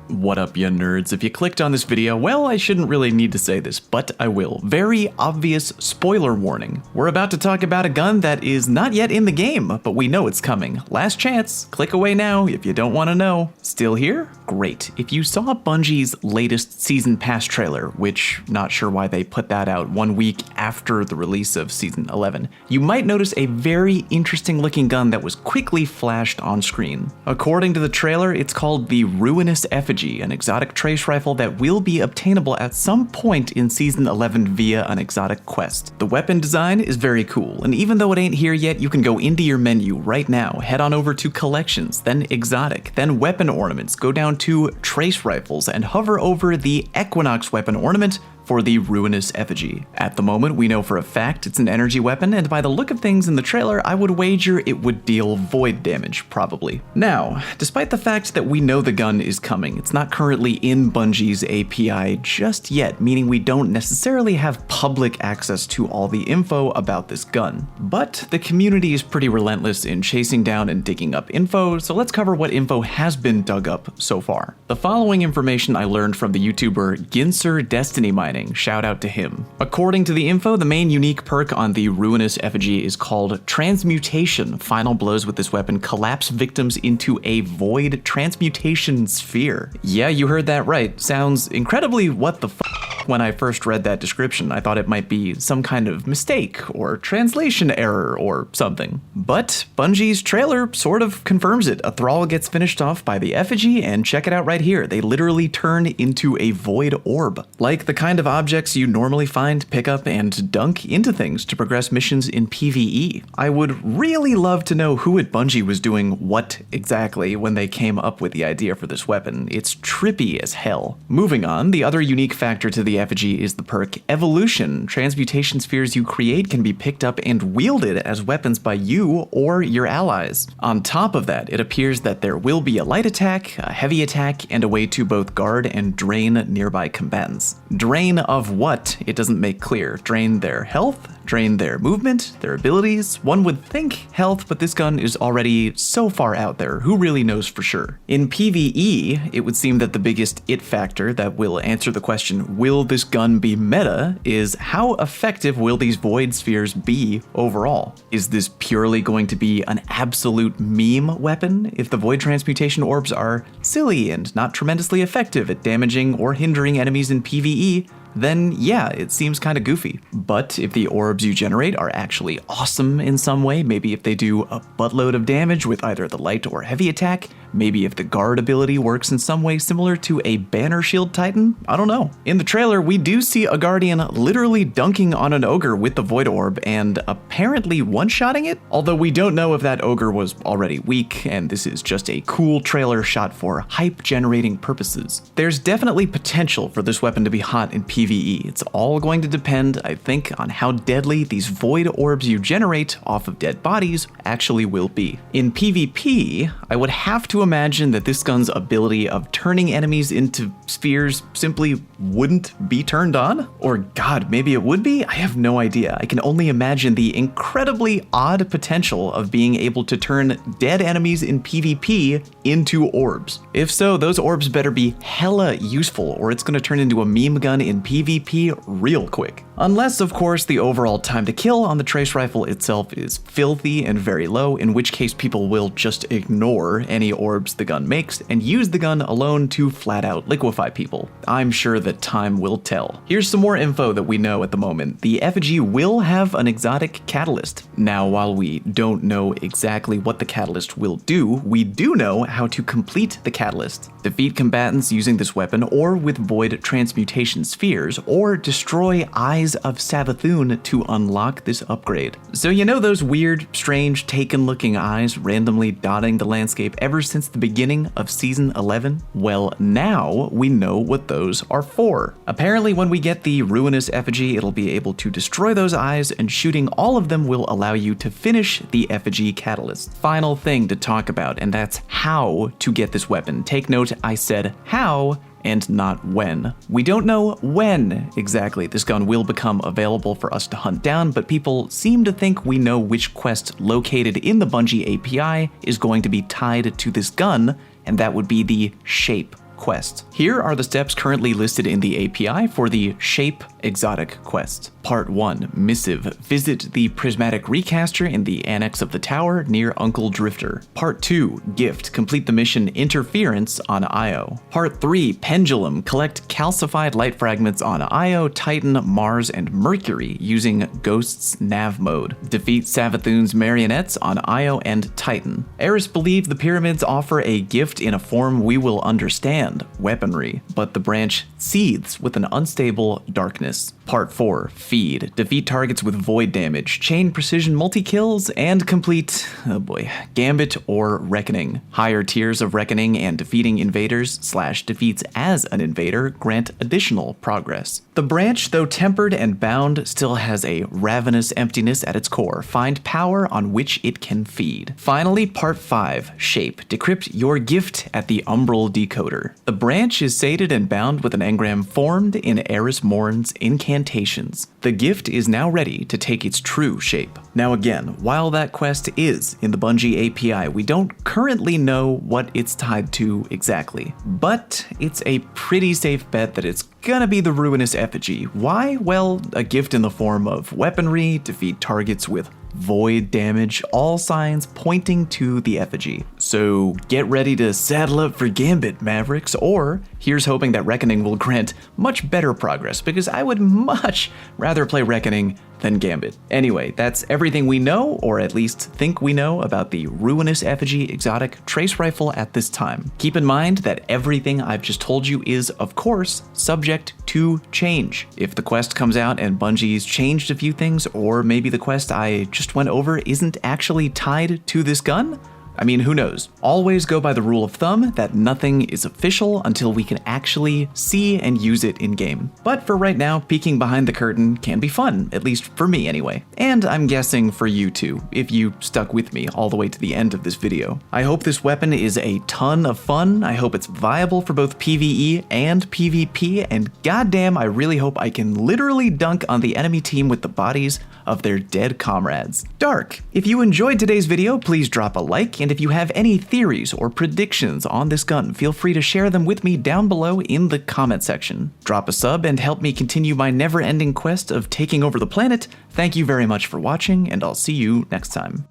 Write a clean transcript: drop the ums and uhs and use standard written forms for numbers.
What up, you nerds? If you clicked on this video, well, I shouldn't really need to say this, but I will. Very obvious spoiler warning. We're about to talk about a gun that is not yet in the game, but we know it's coming. Last chance, click away now if you don't want to know. Still here? Great. If you saw Bungie's latest Season Pass trailer, which not sure why they put that out 1 week after the release of Season 11, you might notice a very interesting looking gun that was quickly flashed on screen. According to the trailer, it's called the RUINOUS EFFIGY, an exotic trace rifle that will be obtainable at some point in Season 11 via an exotic quest. The weapon design is very cool, and even though it ain't here yet, you can go into your menu right now, head on over to Collections, then Exotic, then Weapon Ornaments, go down to Trace Rifles, and hover over the Equinox Weapon Ornament for the RUINOUS EFFIGY. At the moment, we know for a fact it's an energy weapon, and by the look of things in the trailer, I would wager it would deal void damage, probably. Now, despite the fact that we know the gun is coming, it's not currently in Bungie's API just yet, meaning we don't necessarily have public access to all the info about this gun. But the community is pretty relentless in chasing down and digging up info, so let's cover what info has been dug up so far. The following information I learned from the YouTuber Ginser Destiny Mining. Shout out to him. According to the info, the main unique perk on the RUINOUS EFFIGY is called Transmutation. Final blows with this weapon collapse victims into a void transmutation sphere. Yeah, you heard that right. Sounds incredibly what the f***. When I first read that description, I thought it might be some kind of mistake or translation error or something. But Bungie's trailer sort of confirms it. A thrall gets finished off by the effigy, and check it out right here. They literally turn into a void orb. Like the kind of objects you normally find, pick up, and dunk into things to progress missions in PvE. I would really love to know who at Bungie was doing what exactly when they came up with the idea for this weapon. It's trippy as hell. Moving on, the other unique factor to the effigy is the perk Evolution. Transmutation spheres you create can be picked up and wielded as weapons by you or your allies. On top of that, it appears that there will be a light attack, a heavy attack, and a way to both guard and drain nearby combatants. Drain of what? It doesn't make clear. Drain their health? Drain their movement, their abilities? One would think health, but this gun is already so far out there, who really knows for sure? In PvE, it would seem that the biggest it factor that will answer the question, will this gun be meta, is how effective will these void spheres be overall? Is this purely going to be an absolute meme weapon if the void transmutation orbs are silly and not tremendously effective at damaging or hindering enemies in PvE? Then yeah, it seems kind of goofy. But if the orbs you generate are actually awesome in some way, maybe if they do a buttload of damage with either the light or heavy attack, maybe if the guard ability works in some way similar to a banner shield titan, I don't know. In the trailer, we do see a guardian literally dunking on an ogre with the void orb and apparently one-shotting it, although we don't know if that ogre was already weak and this is just a cool trailer shot for hype generating purposes. There's definitely potential for this weapon to be hot in PvE. It's all going to depend, I think, on how deadly these void orbs you generate off of dead bodies actually will be. In PvP, I would have to imagine that this gun's ability of turning enemies into spheres simply wouldn't be turned on? Or god, maybe it would be? I have no idea. I can only imagine the incredibly odd potential of being able to turn dead enemies in PvP into orbs. If so, those orbs better be hella useful, or it's gonna turn into a meme gun in PvP real quick. Unless, of course, the overall time to kill on the trace rifle itself is filthy and very low, in which case people will just ignore any orbs the gun makes and use the gun alone to flat out liquefy people. I'm sure that time will tell. Here's some more info that we know at the moment. The effigy will have an exotic catalyst. Now, while we don't know exactly what the catalyst will do, we do know how to complete the catalyst. Defeat combatants using this weapon or with void transmutation spheres, or destroy Eyes of Savathûn to unlock this upgrade. So you know those weird, strange, Taken-looking eyes randomly dotting the landscape ever since the beginning of Season 11? Well, now we know what those are for. Apparently when we get the RUINOUS effigy, it'll be able to destroy those eyes, and shooting all of them will allow you to finish the effigy catalyst. Final thing to talk about, and that's how to get this weapon. Take note, I said how, and not when. We don't know when exactly this gun will become available for us to hunt down, but people seem to think we know which quest located in the Bungie API is going to be tied to this gun, and that would be the shape quest. Here are the steps currently listed in the API for the Shape Exotic quest. Part 1, Missive. Visit the Prismatic Recaster in the annex of the tower near Uncle Drifter. Part 2, Gift. Complete the mission Interference on Io. Part 3, Pendulum. Collect calcified light fragments on Io, Titan, Mars, and Mercury using Ghost's nav mode. Defeat Savathun's marionettes on Io and Titan. Eris believe the pyramids offer a gift in a form we will understand, weaponry, but the branch seethes with an unstable darkness. Part 4, Feed. Defeat targets with void damage, chain precision multi-kills, and complete, Gambit or Reckoning. Higher tiers of Reckoning and defeating invaders / defeats as an invader grant additional progress. The branch, though tempered and bound, still has a ravenous emptiness at its core. Find power on which it can feed. Finally, Part 5, Shape. Decrypt your gift at the Umbral Decoder. The branch is sated and bound with an engram formed in Eris Morn's incantations. The gift is now ready to take its true shape. Now again, while that quest is in the Bungie API, we don't currently know what it's tied to exactly. But it's a pretty safe bet that it's gonna be the Ruinous Effigy. Why? Well, a gift in the form of weaponry, defeat targets with void damage, all signs pointing to the effigy. So get ready to saddle up for Gambit, Mavericks, or here's hoping that Reckoning will grant much better progress, because I would much rather play Reckoning than Gambit. Anyway, that's everything we know, or at least think we know, about the Ruinous Effigy exotic trace rifle at this time. Keep in mind that everything I've just told you is, of course, subject to change. If the quest comes out and Bungie's changed a few things, or maybe the quest I just went over isn't actually tied to this gun, I mean, who knows? Always go by the rule of thumb that nothing is official until we can actually see and use it in-game. But for right now, peeking behind the curtain can be fun, at least for me anyway. And I'm guessing for you too, if you stuck with me all the way to the end of this video. I hope this weapon is a ton of fun, I hope it's viable for both PvE and PvP, and goddamn, I really hope I can literally dunk on the enemy team with the bodies of their dead comrades. Dark, if you enjoyed today's video, please drop a like, and if you have any theories or predictions on this gun, feel free to share them with me down below in the comment section. Drop a sub and help me continue my never-ending quest of taking over the planet. Thank you very much for watching, and I'll see you next time.